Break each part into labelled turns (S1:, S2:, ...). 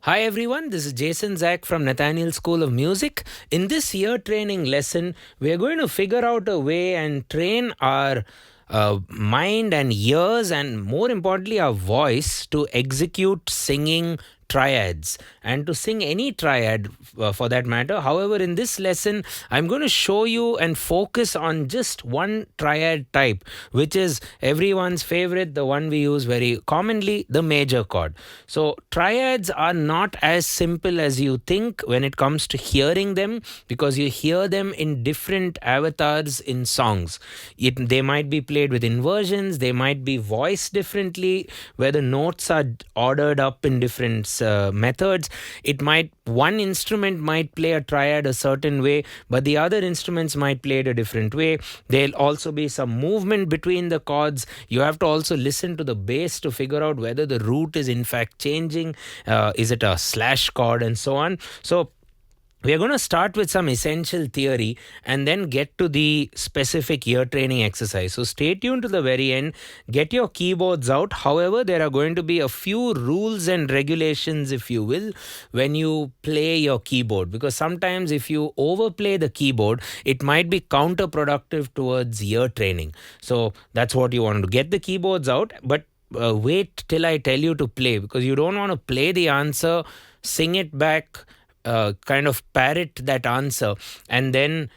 S1: Hi everyone, this is Jason Zach from Nathaniel School of Music. In this ear training lesson, we are going to figure out a way and train our mind and ears, and more importantly our voice, to execute singing triads and to sing any triad for that matter. However, in this lesson, I'm going to show you and focus on just one triad type, which is everyone's favorite, the one we use very commonly, the major chord. So triads are not as simple as you think when it comes to hearing them, because you hear them in different avatars in songs. They might be played with inversions, they might be voiced differently, where the notes are ordered up in different methods. One instrument might play a triad a certain way, but the other instruments might play it a different way. There'll also be some movement between the chords. You have to also listen to the bass to figure out whether the root is in fact changing. Is it a slash chord, and so on. So we are going to start with some essential theory and then get to the specific ear training exercise. So stay tuned to the very end. Get your keyboards out. However, there are going to be a few rules and regulations, if you will, when you play your keyboard. Because sometimes if you overplay the keyboard, it might be counterproductive towards ear training. So that's what you want to do. Get the keyboards out, but wait till I tell you to play, because you don't want to play the answer, sing it back, kind of parrot that answer, and then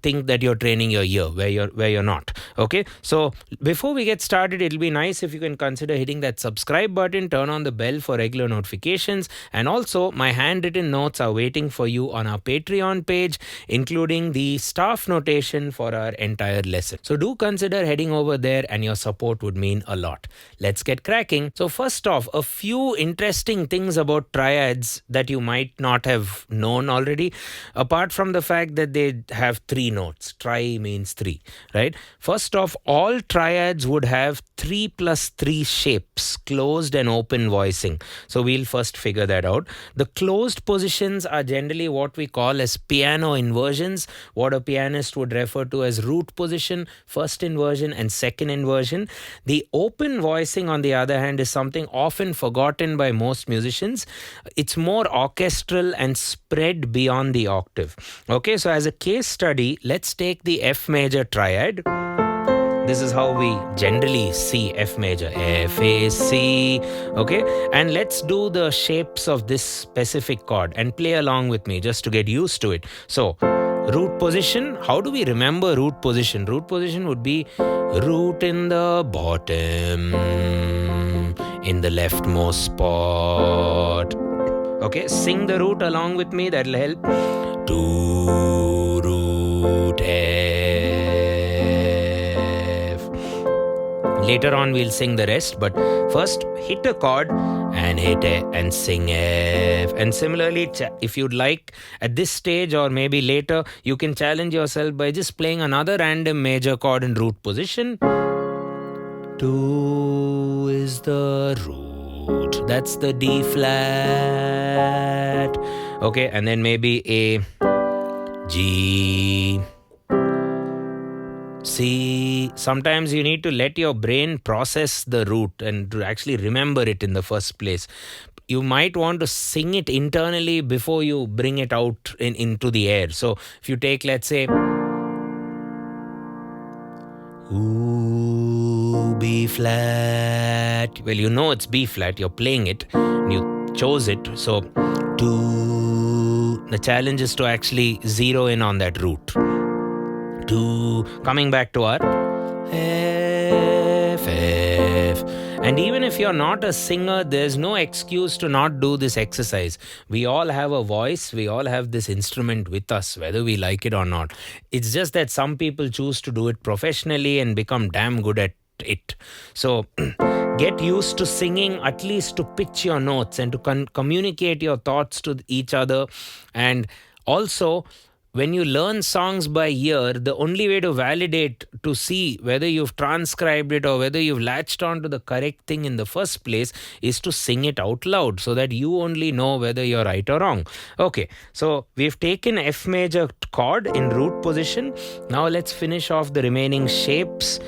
S1: think that you're training your ear where you're not. Okay, so before we get started, it'll be nice if you can consider hitting that subscribe button, turn on the bell for regular notifications, and also my handwritten notes are waiting for you on our Patreon page, including the staff notation for our entire lesson. So do consider heading over there, and your support would mean a lot. Let's get cracking. So first off, a few interesting things about triads that you might not have known already, apart from the fact that they have three notes. Tri means three, right? First off, all triads would have 3+3 shapes, closed and open voicing. So we'll first figure that out. The closed positions are generally what we call as piano inversions, what a pianist would refer to as root position, first inversion and second inversion. The open voicing, on the other hand, is something often forgotten by most musicians. It's more orchestral and spread beyond the octave. Okay, so as a case study, let's take the F major triad. This is how we generally see F major, F, A, C, okay? And let's do the shapes of this specific chord and play along with me just to get used to it. So, root position, how do we remember root position? Root position would be root in the bottom, in the leftmost spot. Okay, sing the root along with me, that'll help. To root F. Later on we'll sing the rest, but first hit a chord and hit A and sing F. And similarly, if you'd like, at this stage or maybe later, you can challenge yourself by just playing another random major chord in root position. 2 is the root. That's the D flat. Okay, and then maybe A, G, C. Sometimes you need to let your brain process the root and to actually remember it in the first place. You might want to sing it internally before you bring it out into the air. So if you take, let's say, ooh, B flat. Well, you know it's B flat. You're playing it. And you chose it. So, the challenge is to actually zero in on that root. Coming back to our F, F. And even if you're not a singer, there's no excuse to not do this exercise. We all have a voice. We all have this instrument with us, whether we like it or not. It's just that some people choose to do it professionally and become damn good at it. So get used to singing, at least to pitch your notes and to communicate your thoughts to each other. And also, when you learn songs by ear, the only way to validate, to see whether you've transcribed it or whether you've latched on to the correct thing in the first place, is to sing it out loud so that you only know whether you're right or wrong. Okay, so we've taken F major chord in root position. Now let's finish off the remaining shapes.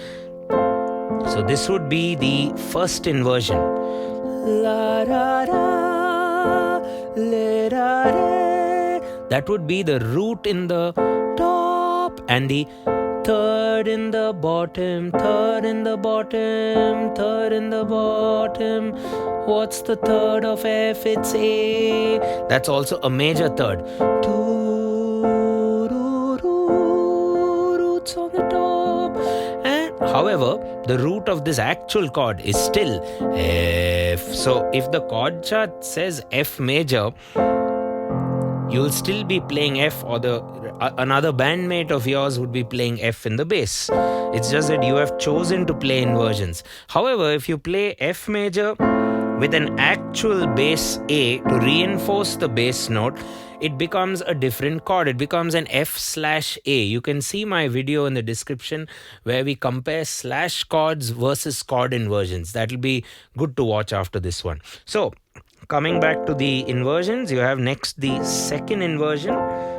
S1: So this would be the first inversion. La, da, da, le, da, re. That would be the root in the top and the third in the bottom, third in the bottom, third in the bottom. What's the third of F? It's A. That's also a major third. Two roots on the top. And however, the root of this actual chord is still F. So if the chord chart says F major, you'll still be playing F, or another bandmate of yours would be playing F in the bass. It's just that you have chosen to play inversions. However, if you play F major with an actual bass A to reinforce the bass note, it becomes a different chord. It becomes an F/A. You can see my video in the description where we compare slash chords versus chord inversions. That'll be good to watch after this one. So, coming back to the inversions, you have next the second inversion,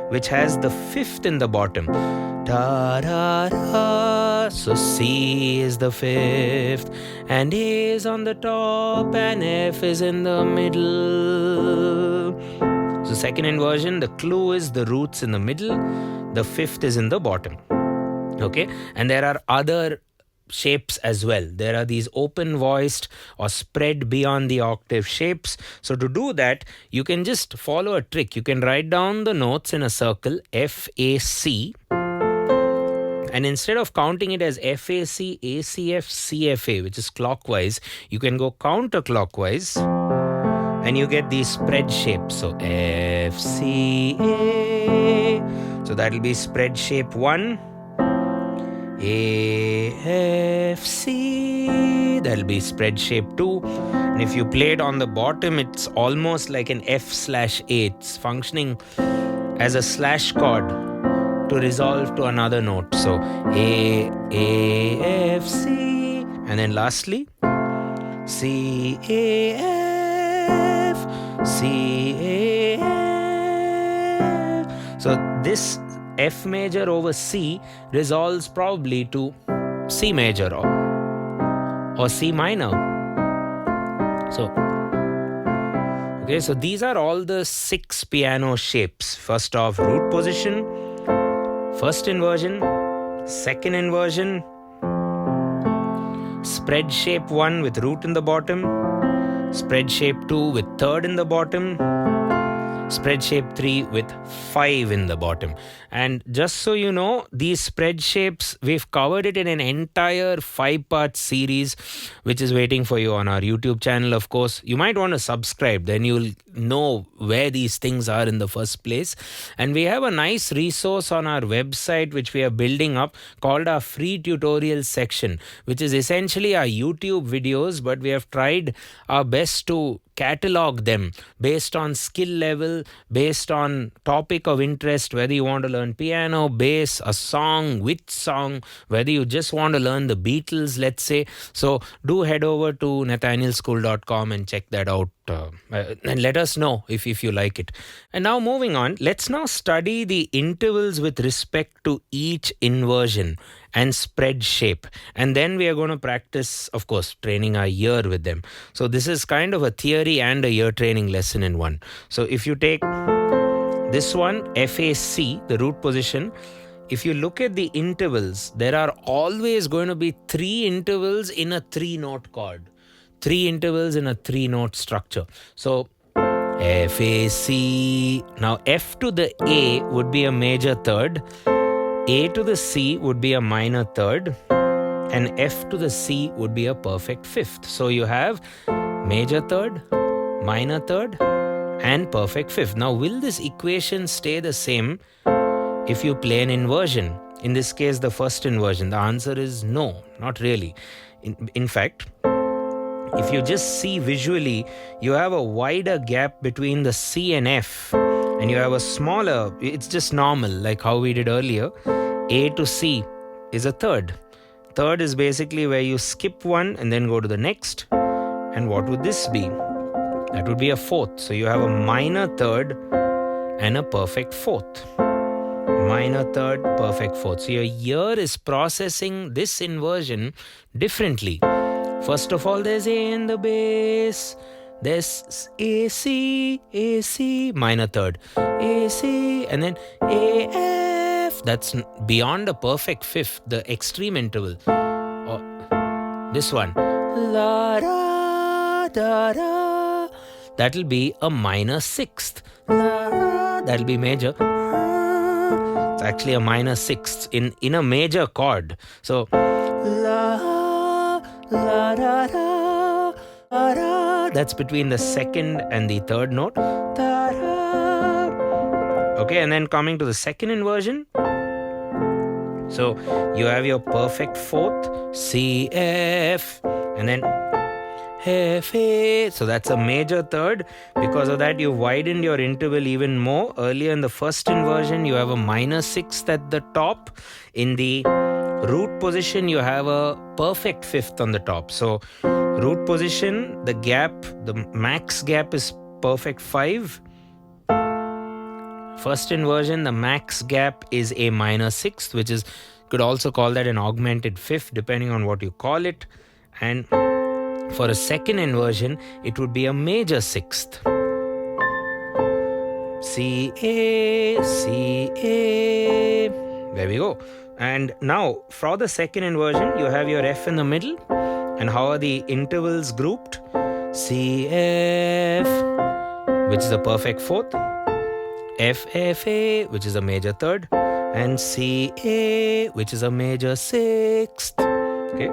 S1: which has the fifth in the bottom. Da, da, da. So C is the fifth, and A is on the top, and F is in the middle. So second inversion, the clue is the roots in the middle, the fifth is in the bottom. Okay, and there are other shapes as well. There are these open voiced or spread beyond the octave shapes. So to do that, you can just follow a trick. You can write down the notes in a circle, F, A, C. And instead of counting it as F, A, C, A, C, F, C, F, A, which is clockwise, you can go counterclockwise and you get these spread shapes. So F, C, A. So that will be spread shape 1. A, F, C. That'll be spread shape 2. And if you play it on the bottom, it's almost like an F/A. It's functioning as a slash chord to resolve to another note. So A, F, C. And then lastly, C, A, F, C, A, F. So this F major over C resolves probably to C major or C minor. So these are all the 6 piano shapes. First off, root position, first inversion, second inversion, spread shape 1 with root in the bottom, spread shape 2 with third in the bottom, spread shape 3 with 5 in the bottom. And just so you know, these spread shapes, we've covered it in an entire 5-part series which is waiting for you on our YouTube channel. Of course, you might want to subscribe, then you'll know where these things are in the first place. And we have a nice resource on our website which we are building up called our free tutorial section, which is essentially our YouTube videos, but we have tried our best to catalog them based on skill level, based on topic of interest, whether you want to learn piano, bass, a song, which song, whether you just want to learn the Beatles, let's say. So do head over to nathanielschool.com and check that out. And let us know if you like it. And now moving on, let's now study the intervals with respect to each inversion and spread shape. And then we are going to practice, of course, training our ear with them. So this is kind of a theory and a ear training lesson in one. So if you take this one, FAC, the root position, if you look at the intervals, there are always going to be 3 intervals in a 3-note chord. 3 intervals in a 3-note structure. So FAC, now F to the A would be a major third, A to the C would be a minor third, and F to the C would be a perfect fifth. So you have major third, minor third, and perfect fifth. Now will this equation stay the same if you play an inversion? In this case, the first inversion. The answer is no, not really. In fact, if you just see visually, you have a wider gap between the C and F, and you have a smaller, it's just normal, like how we did earlier. A to C is a third. Third is basically where you skip one and then go to the next. And what would this be? That would be a fourth. So you have a minor third and a perfect fourth. Minor third, perfect fourth. So your ear is processing this inversion differently. First of all, there's A in the bass. There's A, C, minor third. A, C, and then A, F. That's beyond a perfect fifth, the extreme interval. Or this one. La, da, da, da. That'll be a minor sixth. La, that'll be major. It's actually a minor sixth in a major chord. So, la, la, da, da, da, da. That's between the second and the third note. Da, da. Okay, and then coming to the second inversion. So, you have your perfect fourth, C, F, and then F, A. So that's a major third. Because of that, you widened your interval even more. Earlier in the first inversion, you have a minor sixth at the top. In the root position, you have a perfect fifth on the top. So root position, the gap, the max gap is perfect 5. First inversion, the max gap is a minor sixth, which is, could also call that an augmented fifth, depending on what you call it. And for a second inversion, it would be a major sixth. C, A, C, A. There we go. And now, for the second inversion, you have your F in the middle. And how are the intervals grouped? C, F, which is a perfect fourth. F, F, A, which is a major third. And C, A, which is a major sixth. Okay.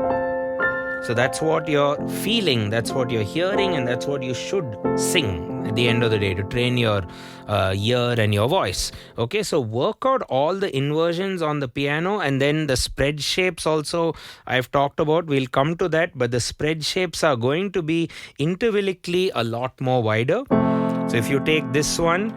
S1: So that's what you're feeling, that's what you're hearing, and that's what you should sing at the end of the day to train your ear and your voice. Okay, so work out all the inversions on the piano, and then the spread shapes also I've talked about. We'll come to that, but the spread shapes are going to be intervallically a lot more wider. So if you take this one,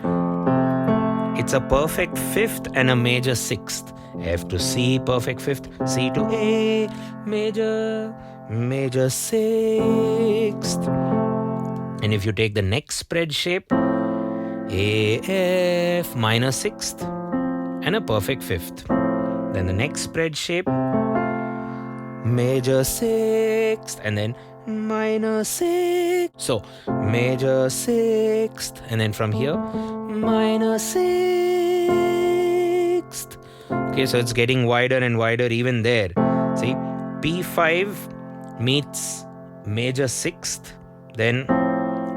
S1: it's a perfect fifth and a major sixth. F to C, perfect fifth. C to A, major sixth. And if you take the next spread shape, A, F, minor sixth and a perfect fifth. Then the next spread shape, major sixth and then minor sixth. So major sixth, and then from here minor sixth. Okay, so it's getting wider and wider even there. See, P5 meets major sixth, then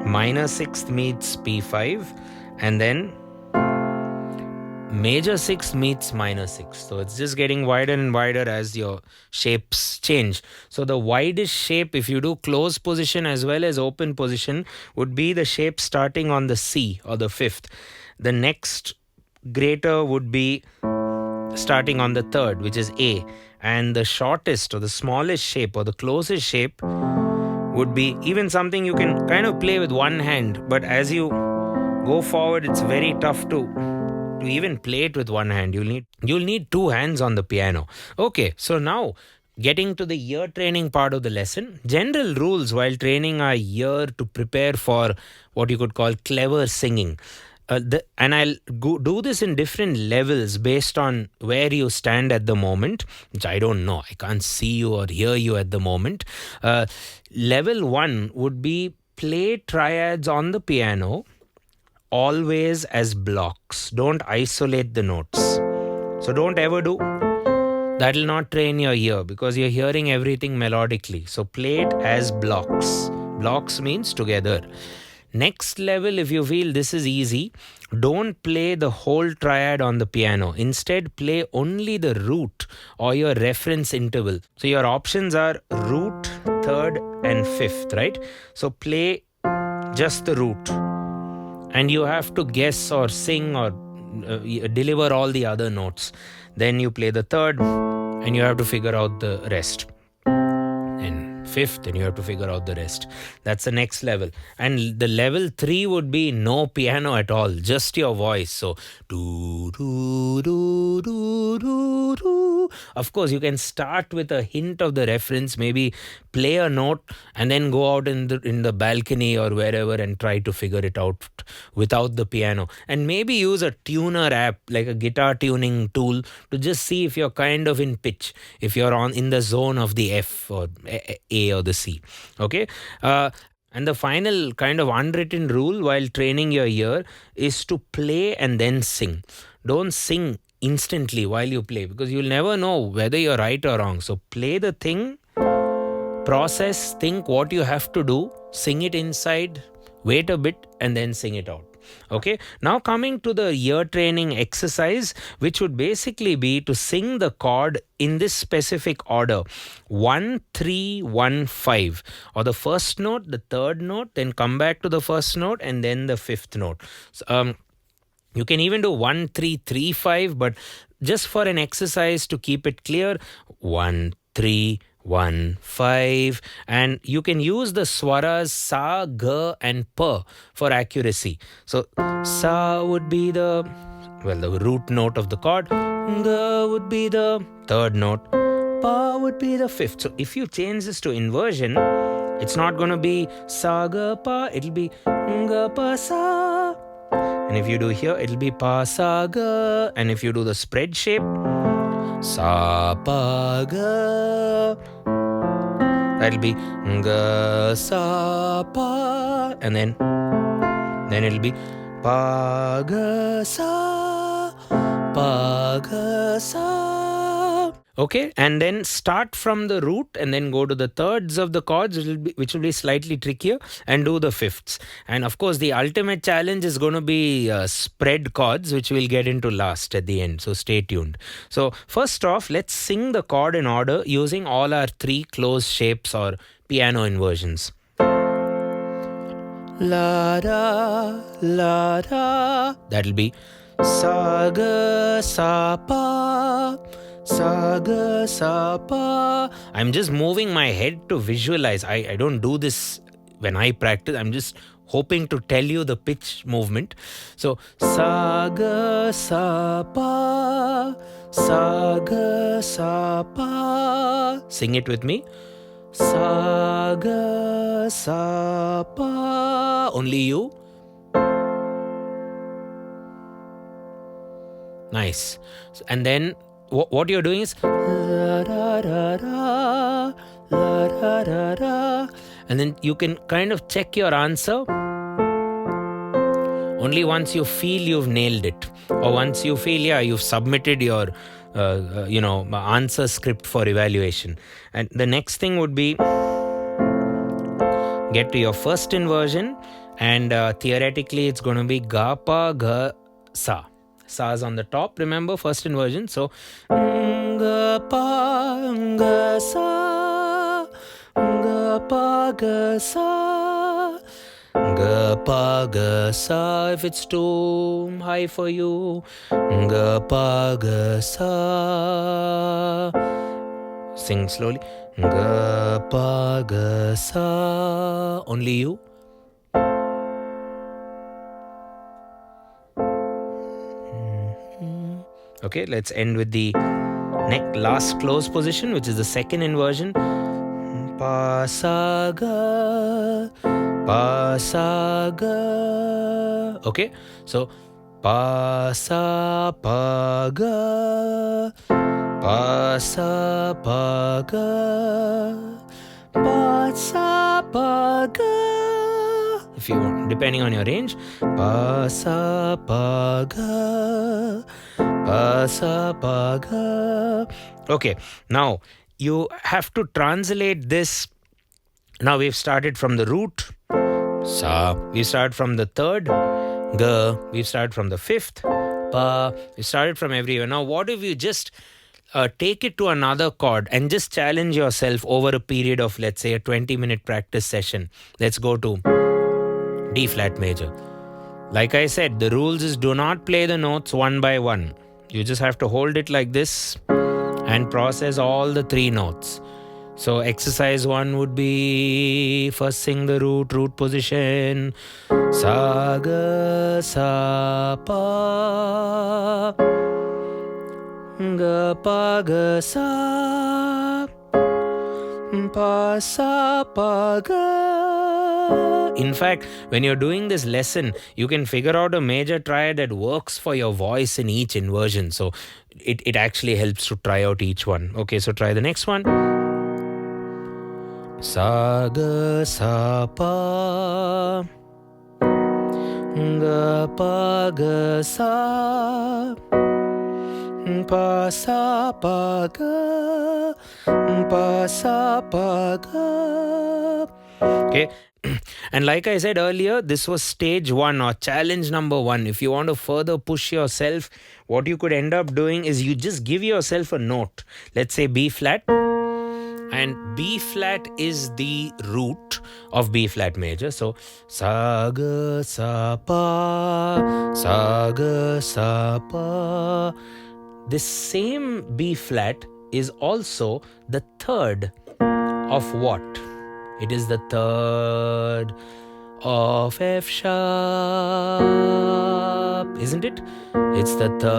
S1: minor sixth meets P5, and then major sixth meets minor sixth. So it's just getting wider and wider as your shapes change. So the widest shape, if you do close position as well as open position, would be the shape starting on the C or the fifth. The next greater would be starting on the third, which is A. And the shortest or the smallest shape or the closest shape would be even something you can kind of play with one hand, but as you go forward, it's very tough to even play it with one hand. You'll need two hands on the piano. Okay, so now getting to the ear training part of the lesson. General rules while training our ear to prepare for what you could call clever singing. And I'll do this in different levels based on where you stand at the moment, which I don't know. I can't see you or hear you at the moment. Level 1 would be play triads on the piano always as blocks. Don't isolate the notes. So don't ever do. That'll not train your ear because you're hearing everything melodically. So play it as blocks. Blocks means together. Next level, if you feel this is easy, don't play the whole triad on the piano. Instead, play only the root or your reference interval. So your options are root, third and fifth, right? So play just the root. And you have to guess or sing or deliver all the other notes. Then you play the third and you have to figure out the rest. And fifth, and you have to figure out the rest. That's the next level. And the level 3 would be no piano at all, just your voice. So do do do do do do. Of course, you can start with a hint of the reference, maybe play a note and then go out in the balcony or wherever and try to figure it out without the piano. And maybe use a tuner app, like a guitar tuning tool, to just see if you're kind of in pitch, if you're in the zone of the F or A or the C. Okay. And the final kind of unwritten rule while training your ear is to play and then sing. Don't sing instantly while you play, because you'll never know whether you're right or wrong. So play the thing, process, think what you have to do, sing it inside, wait a bit, and then sing it out. Okay, now coming to the ear training exercise, which would basically be to sing the chord in this specific order: 1, 3, 1, 5, or the first note, the third note, then come back to the first note, and then the fifth note. So, you can even do 1, 3, 3, 5, but just for an exercise to keep it clear, 1, 3, 1, 5, and you can use the swaras sa, ga, and pa for accuracy. So sa would be the root note of the chord, ga would be the third note, pa would be the fifth. So if you change this to inversion, it's not going to be sa, ga, pa, it'll be ga, pa, sa. And if you do here, it'll be pa, sa, ga. And if you do the spread shape, sa, pa, ga, that'll be ga, sa, pa. And then it'll be pa, ga, sa, pa, ga, sa. Okay, and then start from the root and then go to the thirds of the chords, which will be slightly trickier, and do the fifths. And of course, the ultimate challenge is going to be spread chords, which we'll get into last at the end. So stay tuned. So first off, let's sing the chord in order using all our 3 closed shapes or piano inversions. La da, la da. That'll be sa, ga, sa, pa. Sa, ga, sa, pa. I'm just moving my head to visualize. I don't do this when I practice. I'm just hoping to tell you the pitch movement. So sa, ga, sa, pa. Sa, ga, sa, pa. Sing it with me. Sa, ga, sa, pa. Only you. Nice. And then what you're doing is la, da, da, da, la, da, da, da. And then you can kind of check your answer only once you feel you've nailed it, or once you feel you've submitted your answer script for evaluation. And the next thing would be get to your first inversion, and theoretically it's going to be ga, pa, ga, sa. Sa is on the top, remember, first inversion. So ga, pa, ga, sa, ga, pa, ga, sa, ga, pa, ga, sa. If it's too high for you, ga, pa, ga, sa. Sing slowly. Ga, pa, ga, sa. Only you. Okay, let's end with the last close position, which is the second inversion. Pa, sa, ga, pa, sa, ga. Okay, so pa, sa, pa, ga, pa, sa, pa, ga, pa, sa, pa, ga. If you want, depending on your range. Pa, sa, pa, ga, pa, sa, pa, ga. Okay, now you have to translate this. Now we've started from the root, sa. We started from the third, ga. We've started from the fifth, pa. We started from everywhere. Now what if you just take it to another chord and just challenge yourself over a period of, let's say, a 20-minute practice session. Let's go to D flat major. Like I said, the rules is do not play the notes one by one. You just have to hold it like this and process all the 3 notes. So exercise 1 would be, first sing the root position. Sa ga sa pa ga pa ga sa pa sa pa ga. In fact, when you're doing this lesson, you can figure out a major triad that works for your voice in each inversion. So it actually helps to try out each one. Okay, so try the next one. Sa ga sa pa ga pa ga sa pa sa pa ga pa sa pa ga. Okay. And like I said earlier, this was stage 1 or challenge number 1. If you want to further push yourself, what you could end up doing is you just give yourself a note. Let's say B flat. And B flat is the root of B flat major. So sa ga sa pa, sa ga sa pa. This same B flat is also the third of what? It is the third of F sharp, isn't it? It's the third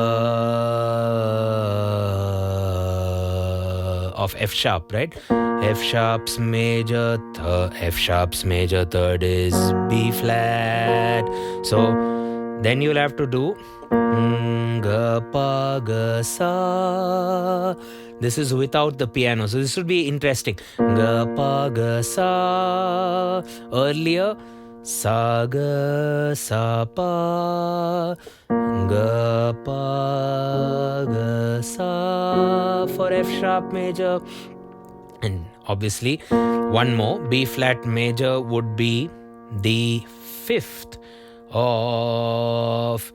S1: of F sharp, right? F sharp's major third is B flat. So then you'll have to do ga pa ga sa. This is without the piano, so this would be interesting. Ga pa ga sa. Earlier, sa ga sa pa ga pa ga sa for F sharp major. And obviously one more, B flat major would be the fifth of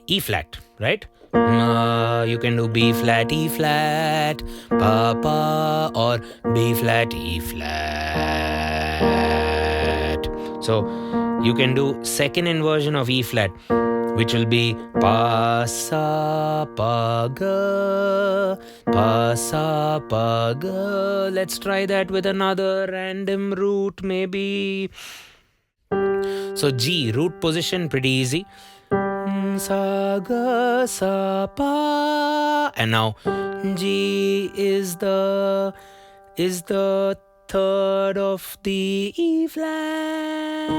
S1: E flat, right? You can do B flat, E flat, pa pa, or B flat, E flat. So you can do second inversion of E flat, which will be pa sa pa ga, pa sa pa ga. Let's try that with another random root maybe. So G, root position, pretty easy. Sa ga sa pa, and now G is the third of the E flat.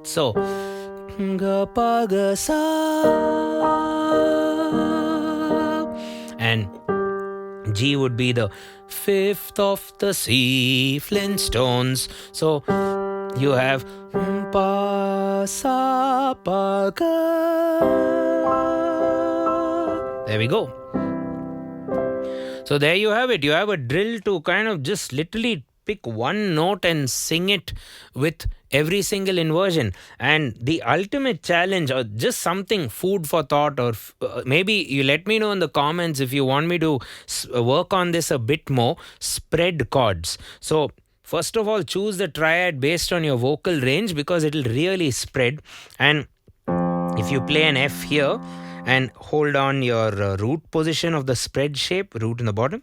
S1: So ga pa ga sa, and G would be the fifth of the C Flintstones. So you have pa sa pa ga. There we go. So there you have it. You have a drill to kind of just literally pick one note and sing it with every single inversion. And the ultimate challenge, or just something food for thought, or maybe you let me know in the comments if you want me to work on this a bit more, spread chords. So first of all, choose the triad based on your vocal range, because it will really spread. And if you play an F here and hold on your root position of the spread shape, root in the bottom,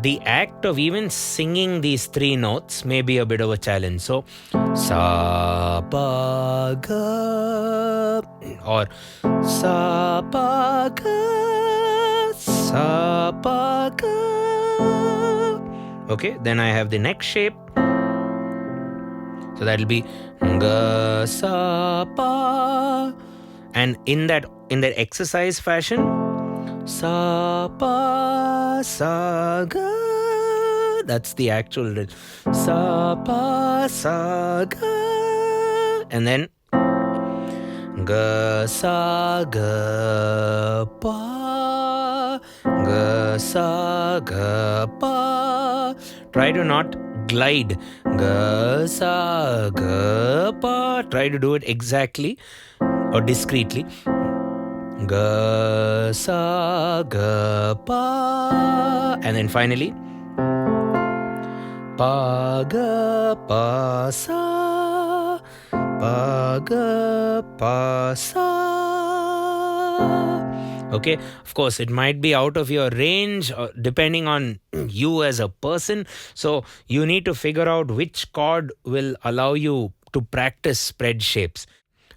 S1: the act of even singing these three notes may be a bit of a challenge. So sa pa ga, or sa pa ga, sa pa ga. Okay, then I have the next shape. So that will be ga sa pa, and in that exercise fashion, sa pa sa ga. That's the actual drill. Sa pa sa ga, and then ga sa ga pa, ga sa ga pa. Try to not glide. Ga sa ga pa. Try to do it exactly or discreetly. Ga sa ga pa, and then finally pa ga pa sa, pa ga pa sa, Okay, of course, it might be out of your range depending on you as a person. So you need to figure out which chord will allow you to practice spread shapes.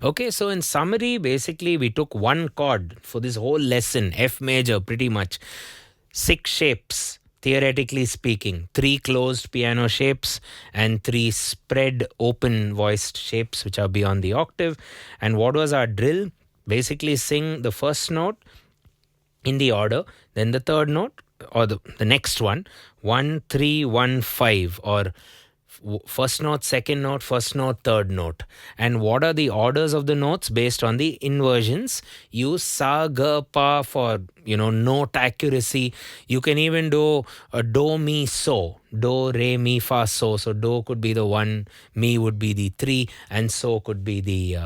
S1: Okay, so in summary, basically, we took one chord for this whole lesson, F major, pretty much. 6 shapes, theoretically speaking, 3 closed piano shapes and 3 spread open voiced shapes, which are beyond the octave. And what was our drill? Basically, sing the first note in the order, then the third note or the next one, 1 3 1 5, or first note, second note, first note, third note. And what are the orders of the notes based on the inversions? Use sa, ga, pa for note accuracy. You can even do a do, mi, so. Do, re, mi, fa, so. So do could be the 1, mi would be the 3, and so could be the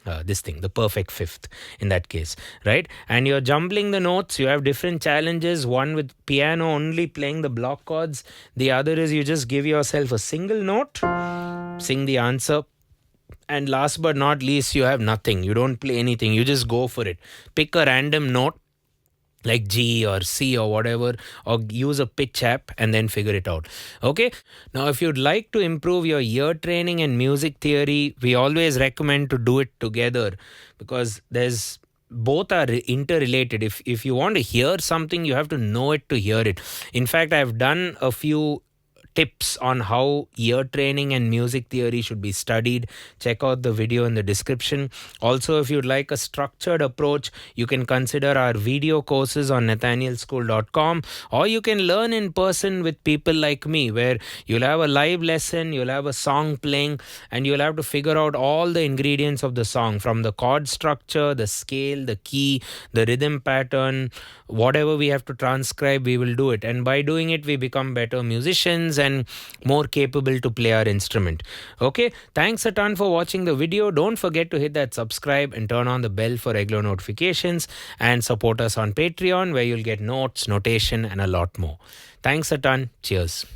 S1: the perfect fifth in that case, right? And you're jumbling the notes. You have different challenges. One with piano only playing the block chords. The other is you just give yourself a single note, sing the answer. And last but not least, you have nothing. You don't play anything. You just go for it. Pick a random note like G or C or whatever, or use a pitch app and then figure it out. Okay. Now, if you'd like to improve your ear training and music theory, we always recommend to do it together, because both are interrelated. If you want to hear something, you have to know it to hear it. In fact, I've done a few tips on how ear training and music theory should be studied. Check out the video in the description. Also, if you'd like a structured approach, you can consider our video courses on nathanielschool.com, or you can learn in person with people like me, where you'll have a live lesson, you'll have a song playing, and you'll have to figure out all the ingredients of the song, from the chord structure, the scale, the key, the rhythm pattern, whatever we have to transcribe, we will do it. And by doing it, we become better musicians and more capable to play our instrument. Okay, thanks a ton for watching the video. Don't forget to hit that subscribe and turn on the bell for regular notifications, and support us on Patreon, where you'll get notes, notation, and a lot more. Thanks a ton. Cheers.